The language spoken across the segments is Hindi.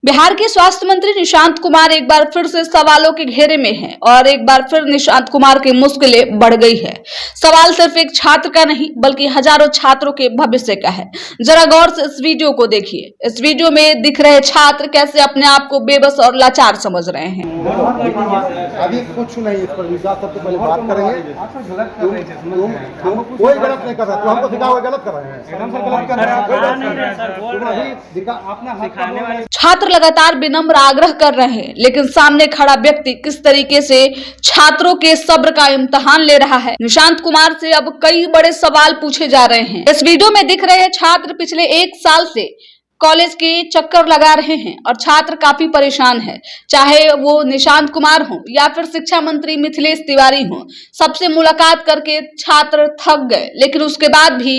बिहार के स्वास्थ्य मंत्री निशांत कुमार एक बार फिर से सवालों के घेरे में हैं और एक बार फिर निशांत कुमार की मुश्किलें बढ़ गई है। सवाल सिर्फ एक छात्र का नहीं बल्कि हजारों छात्रों के भविष्य का है। जरा गौर से इस वीडियो को देखिए। इस वीडियो में दिख रहे छात्र कैसे अपने आप को बेबस और लाचार समझ रहे हैं। अभी कुछ नहीं, इस पर विकास सबसे पहले बात करेंगे। कोई गलत नहीं कर रहा, तो हमको सिखाओ गलत कर रहे हैं। छात्र लगातार विनम्र आग्रह कर रहे हैं, लेकिन सामने खड़ा व्यक्ति किस तरीके से छात्रों के सब्र का इम्तिहान ले रहा है। निशांत कुमार से अब कई बड़े सवाल पूछे जा रहे हैं। इस वीडियो में दिख रहे छात्र पिछले 1 साल से कॉलेज के चक्कर लगा रहे हैं और छात्र काफी परेशान है, चाहे वो निशांत कुमार हो या फिर शिक्षा मंत्री मिथिलेश तिवारी हो। सबसे मुलाकात करके छात्र थक गए, लेकिन उसके बाद भी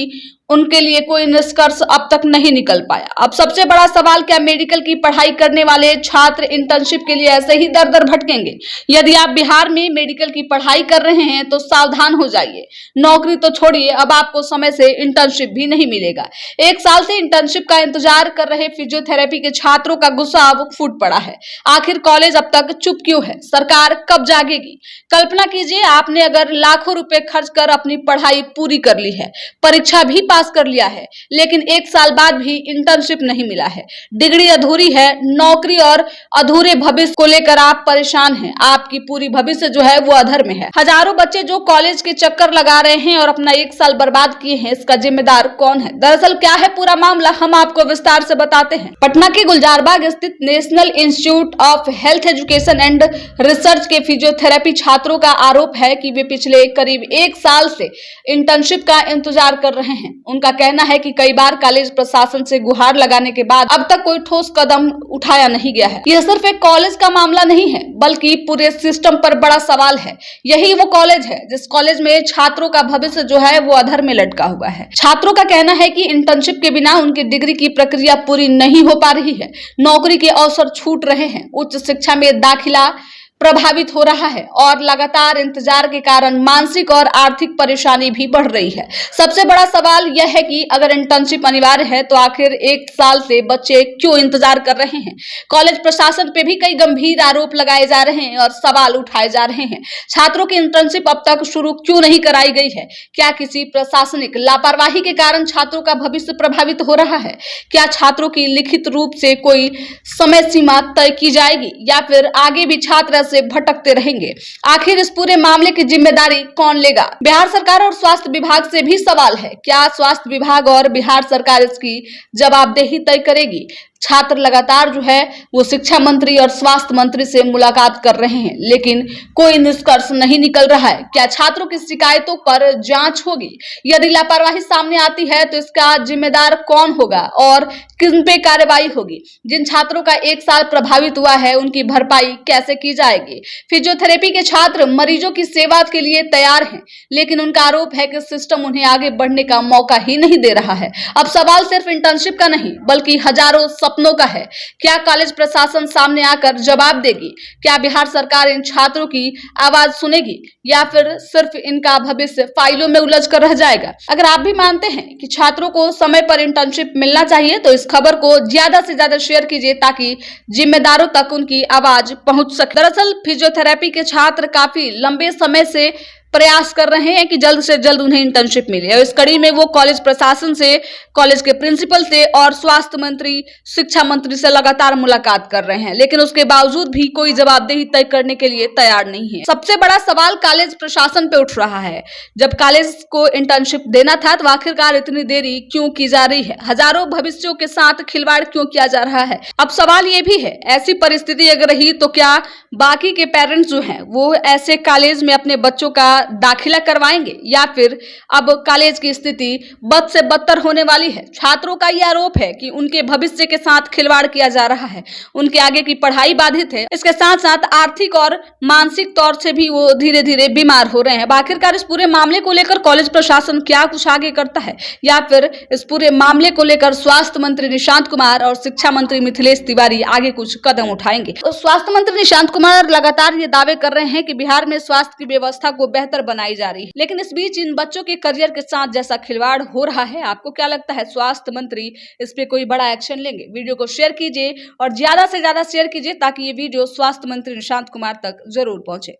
उनके लिए कोई निष्कर्ष अब तक नहीं निकल पाया। अब सबसे बड़ा सवाल, क्या मेडिकल की पढ़ाई करने वाले छात्र इंटर्नशिप के लिए ऐसे ही दर दर भटकेंगे? यदि आप बिहार में मेडिकल की पढ़ाई कर रहे हैं तो सावधान हो जाइए। नौकरी तो छोड़िए, अब आपको समय से इंटर्नशिप भी नहीं मिलेगा। 1 साल से इंटर्नशिप का इंतजार कर रहे फिजियोथेरेपी के छात्रों का गुस्सा अब फूट पड़ा है। आखिर कॉलेज अब तक चुप क्यों है? सरकार कब जागेगी? कल्पना कीजिए, आपने अगर लाखों रुपए खर्च कर अपनी पढ़ाई पूरी कर ली है, परीक्षा भी कर लिया है, लेकिन 1 साल बाद भी इंटर्नशिप नहीं मिला है। डिग्री अधूरी है, नौकरी और अधूरे भविष्य को लेकर आप परेशान हैं। आपकी पूरी भविष्य जो है वो अधर में है। हजारों बच्चे जो कॉलेज के चक्कर लगा रहे हैं और अपना 1 साल बर्बाद किए हैं, इसका जिम्मेदार कौन है? दरअसल क्या है पूरा मामला, हम आपको विस्तार से बताते हैं। पटना के गुलजारबाग स्थित national institute of health education and research के फिजियोथेरेपी छात्रों का आरोप है कि वे पिछले करीब 1 साल से इंटर्नशिप का इंतजार कर रहे हैं। उनका कहना है कि कई बार कॉलेज प्रशासन से गुहार लगाने के बाद अब तक कोई ठोस कदम उठाया नहीं गया है। यह सिर्फ एक कॉलेज का मामला नहीं है, बल्कि पूरे सिस्टम पर बड़ा सवाल है। यही वो कॉलेज है जिस कॉलेज में छात्रों का भविष्य जो है वो अधर में लटका हुआ है। छात्रों का कहना है कि इंटर्नशिप के बिना उनकी डिग्री की प्रक्रिया पूरी नहीं हो पा रही है। नौकरी के अवसर छूट रहे हैं, उच्च शिक्षा में दाखिला प्रभावित हो रहा है और लगातार इंतजार के कारण मानसिक और आर्थिक परेशानी भी बढ़ रही है। सबसे बड़ा सवाल यह है कि अगर इंटर्नशिप अनिवार्य है तो आखिर 1 साल से बच्चे क्यों इंतजार कर रहे हैं? कॉलेज प्रशासन पे भी कई गंभीर आरोप लगाए जा रहे हैं और सवाल उठाए जा रहे हैं। छात्रों की इंटर्नशिप अब तक शुरू क्यों नहीं कराई गई है? क्या किसी प्रशासनिक लापरवाही के कारण छात्रों का भविष्य प्रभावित हो रहा है? क्या छात्रों की लिखित रूप से कोई समय सीमा तय की जाएगी या फिर आगे भी छात्र से भटकते रहेंगे? आखिर इस पूरे मामले की जिम्मेदारी कौन लेगा? बिहार सरकार और स्वास्थ्य विभाग से भी सवाल है। क्या स्वास्थ्य विभाग और बिहार सरकार इसकी जवाबदेही तय करेगी? छात्र लगातार जो है वो शिक्षा मंत्री और स्वास्थ्य मंत्री से मुलाकात कर रहे हैं, लेकिन कोई निष्कर्ष नहीं निकल रहा है। क्या छात्रों की शिकायतों पर जांच होगी? यदि लापरवाही सामने आती है तो इसका जिम्मेदार कौन होगा और किन पे कार्रवाई होगी? जिन छात्रों का 1 साल प्रभावित हुआ है उनकी भरपाई कैसे की जाएगी? फिजियोथेरेपी के छात्र मरीजों की सेवा के लिए तैयार हैं, लेकिन उनका आरोप है कि सिस्टम उन्हें आगे बढ़ने का मौका ही नहीं दे रहा है। अब सवाल सिर्फ इंटर्नशिप का नहीं बल्कि हजारों सपनों का है। क्या कॉलेज प्रशासन सामने आकर जवाब देगी? क्या बिहार सरकार इन छात्रों की आवाज सुनेगी या फिर सिर्फ इनका भविष्य फाइलों में उलझ कर रह जाएगा? अगर आप भी मानते हैं कि छात्रों को समय पर इंटर्नशिप मिलना चाहिए तो इस खबर को ज्यादा से ज्यादा शेयर कीजिए ताकि जिम्मेदारों तक उनकी आवाज पहुंच सके। दरअसल फिजियोथेरेपी के छात्र काफी लंबे समय से प्रयास कर रहे हैं कि जल्द से जल्द उन्हें इंटर्नशिप मिले और इस कड़ी में वो कॉलेज प्रशासन से, कॉलेज के प्रिंसिपल से और स्वास्थ्य मंत्री, शिक्षा मंत्री से लगातार मुलाकात कर रहे हैं, लेकिन उसके बावजूद भी कोई जवाबदेही तय करने के लिए तैयार नहीं है। सबसे बड़ा सवाल कॉलेज प्रशासन पे उठ रहा है। जब कॉलेज को इंटर्नशिप देना था तो आखिरकार इतनी देरी क्यों की जा रही है? हजारों भविष्यों के साथ खिलवाड़ क्यों किया जा रहा है? अब सवाल ये भी है, ऐसी परिस्थिति अगर रही तो क्या बाकी के पेरेंट्स जो हैं वो ऐसे कॉलेज में अपने बच्चों का दाखिला करवाएंगे या फिर अब कॉलेज की स्थिति बद से बदतर होने वाली है? छात्रों का यह आरोप है कि उनके भविष्य के साथ खिलवाड़ किया जा रहा है, उनके आगे की पढ़ाई बाधित है। इसके साथ साथ आर्थिक और मानसिक तौर से भी वो धीरे धीरे बीमार हो रहे हैं। आखिरकार इस पूरे मामले को लेकर कॉलेज प्रशासन क्या कुछ आगे करता है या फिर इस पूरे मामले को लेकर स्वास्थ्य मंत्री निशांत कुमार और शिक्षा मंत्री मिथिलेश तिवारी आगे कुछ कदम उठाएंगे? तो स्वास्थ्य मंत्री निशांत कुमार लगातार ये दावे कर रहे हैं कि बिहार में स्वास्थ्य की व्यवस्था को बेहतर बेहतर बनाई जा रही है। लेकिन इस बीच इन बच्चों के करियर के साथ जैसा खिलवाड़ हो रहा है, आपको क्या लगता है? स्वास्थ्य मंत्री इस पे कोई बड़ा एक्शन लेंगे? वीडियो को शेयर कीजिए और ज्यादा से ज्यादा शेयर कीजिए ताकि ये वीडियो स्वास्थ्य मंत्री निशांत कुमार तक जरूर पहुंचे।